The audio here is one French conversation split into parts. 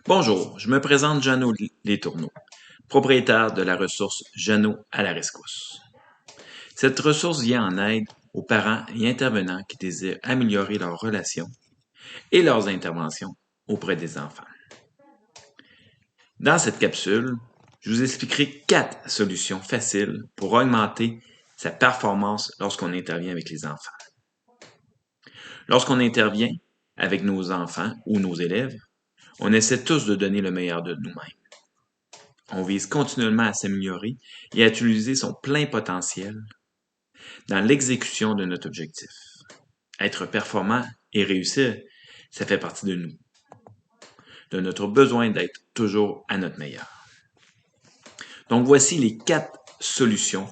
Bonjour, je me présente Jeannot Letourneau, propriétaire de la ressource Jeannot à la rescousse. Cette ressource vient en aide aux parents et intervenants qui désirent améliorer leurs relations et leurs interventions auprès des enfants. Dans cette capsule, je vous expliquerai 4 solutions faciles pour augmenter sa performance lorsqu'on intervient avec les enfants. Lorsqu'on intervient avec nos enfants ou nos élèves, on essaie tous de donner le meilleur de nous-mêmes. On vise continuellement à s'améliorer et à utiliser son plein potentiel dans l'exécution de notre objectif. Être performant et réussir, ça fait partie de nous, de notre besoin d'être toujours à notre meilleur. Donc voici les 4 solutions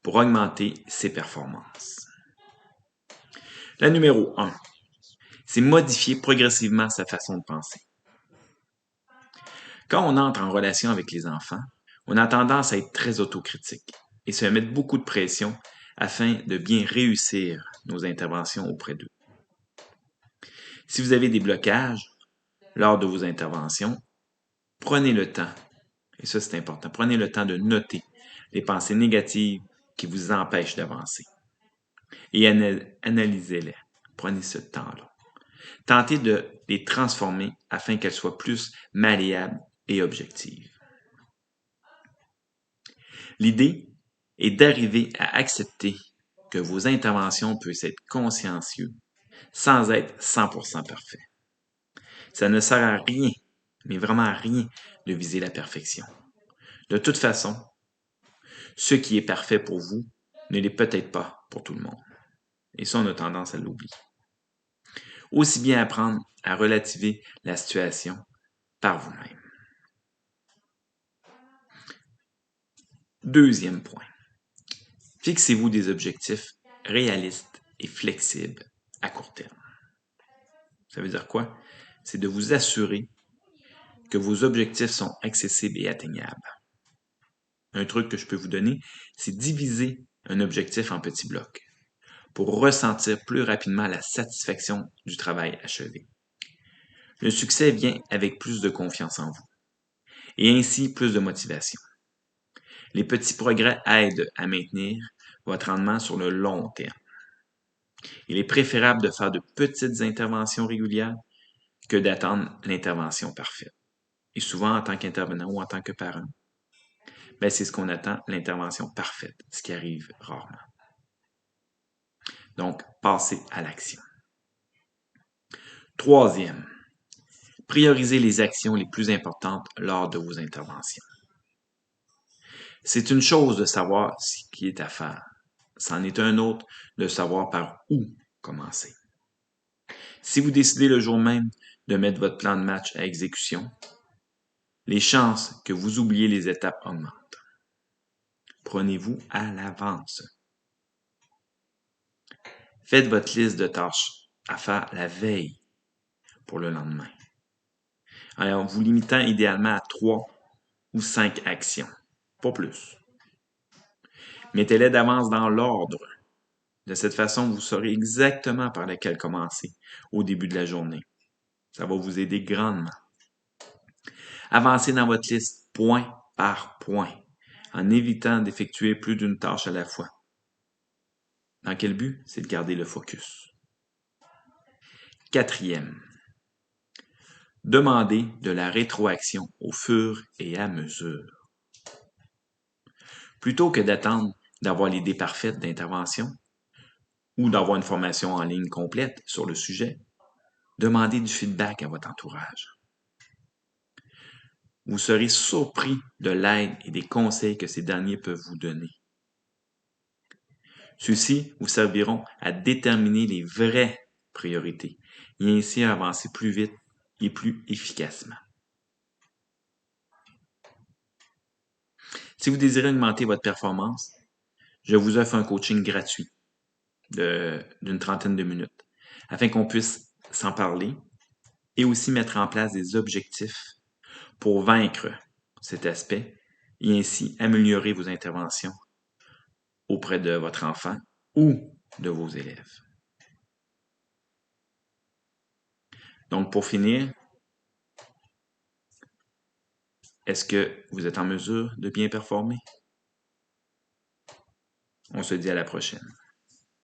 pour augmenter ses performances. La numéro 1, c'est modifier progressivement sa façon de penser. Quand on entre en relation avec les enfants, on a tendance à être très autocritique et se mettre beaucoup de pression afin de bien réussir nos interventions auprès d'eux. Si vous avez des blocages lors de vos interventions, prenez le temps, et ça c'est important, prenez le temps de noter les pensées négatives qui vous empêchent d'avancer et analysez-les. Prenez ce temps-là. Tentez de les transformer afin qu'elles soient plus malléables et objectives. L'idée est d'arriver à accepter que vos interventions peuvent être consciencieuses sans être 100% parfait. Ça ne sert à rien, mais vraiment à rien, de viser la perfection. De toute façon, ce qui est parfait pour vous ne l'est peut-être pas pour tout le monde. Et ça, on a tendance à l'oublier. Aussi bien apprendre à relativiser la situation par vous-même. Deuxième point. Fixez-vous des objectifs réalistes et flexibles à court terme. Ça veut dire quoi? C'est de vous assurer que vos objectifs sont accessibles et atteignables. Un truc que je peux vous donner, c'est diviser un objectif en petits blocs pour ressentir plus rapidement la satisfaction du travail achevé. Le succès vient avec plus de confiance en vous et ainsi plus de motivation. Les petits progrès aident à maintenir votre rendement sur le long terme. Il est préférable de faire de petites interventions régulières que d'attendre l'intervention parfaite. Et souvent, en tant qu'intervenant ou en tant que parent, c'est ce qu'on attend, l'intervention parfaite, ce qui arrive rarement. Donc, passez à l'action. Troisième, priorisez les actions les plus importantes lors de vos interventions. C'est une chose de savoir ce qui est à faire. C'en est un autre de savoir par où commencer. Si vous décidez le jour même de mettre votre plan de match à exécution, les chances que vous oubliez les étapes augmentent. Prenez-vous à l'avance. Faites votre liste de tâches à faire la veille pour le lendemain. En vous limitant idéalement à 3 ou 5 actions, pas plus. Mettez-les d'avance dans l'ordre. De cette façon, vous saurez exactement par laquelle commencer au début de la journée. Ça va vous aider grandement. Avancez dans votre liste point par point, en évitant d'effectuer plus d'une tâche à la fois. Dans quel but? C'est de garder le focus. Quatrième, demandez de la rétroaction au fur et à mesure. Plutôt que d'attendre d'avoir l'idée parfaite d'intervention ou d'avoir une formation en ligne complète sur le sujet, demandez du feedback à votre entourage. Vous serez surpris de l'aide et des conseils que ces derniers peuvent vous donner. Ceux-ci vous serviront à déterminer les vraies priorités et ainsi à avancer plus vite et plus efficacement. Si vous désirez augmenter votre performance, je vous offre un coaching gratuit d'une trentaine de minutes afin qu'on puisse s'en parler et aussi mettre en place des objectifs pour vaincre cet aspect et ainsi améliorer vos interventions auprès de votre enfant ou de vos élèves. Donc, pour finir, Est-ce que vous êtes en mesure de bien performer? On se dit à la prochaine.